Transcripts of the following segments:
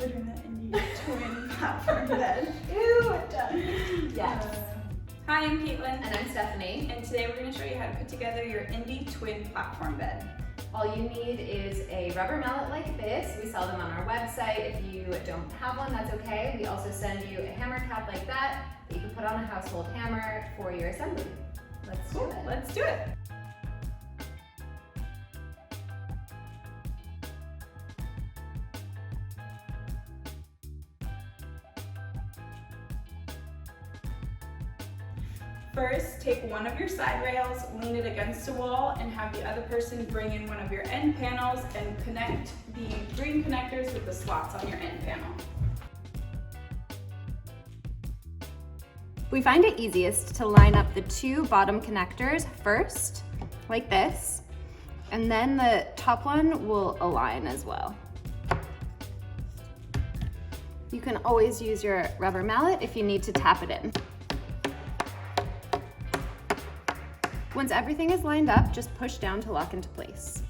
We're doing the indi twin platform bed. Ooh, it does. Yes. Hi, I'm Caitlin. And I'm Stephanie. And today we're going to show you how to put together your indi twin platform bed. All you need is a rubber mallet like this. We sell them on our website. If you don't have one, that's okay. We also send you a hammer cap like that you can put on a household hammer for your assembly. Let's do it. Let's do it. First, take one of your side rails, lean it against a wall, and have the other person bring in one of your end panels and connect the green connectors with the slots on your end panel. We find it easiest to line up the two bottom connectors first, like this, and then the top one will align as well. You can always use your rubber mallet if you need to tap it in. Once everything is lined up, just push down to lock into place.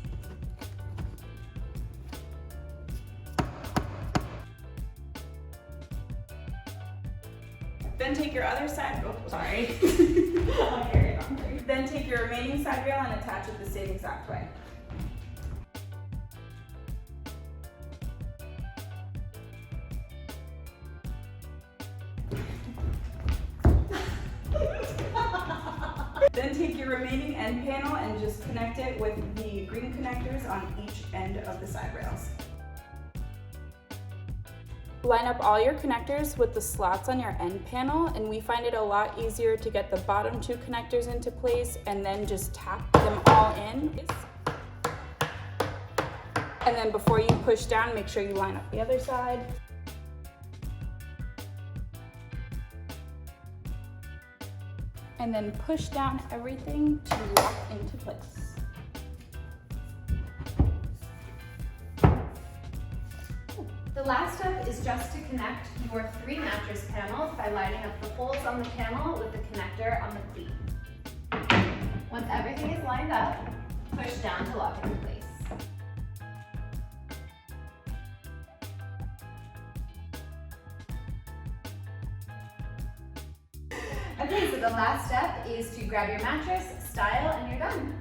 Then take your other side, Then take your remaining side rail and attach it the same exact way. Then take your remaining end panel and just connect it with the green connectors on each end of the side rails. Line up all your connectors with the slots on your end panel, and we find it a lot easier to get the bottom two connectors into place and then just tap them all in. And then before you push down, make sure you line up the other side. And then push down everything to lock into place. The last step is just to connect your 3 mattress panels by lining up the holes on the panel with the connector on the cleat. Once everything is lined up, push down to lock into place. Okay, so the last step is to grab your mattress, style, and you're done.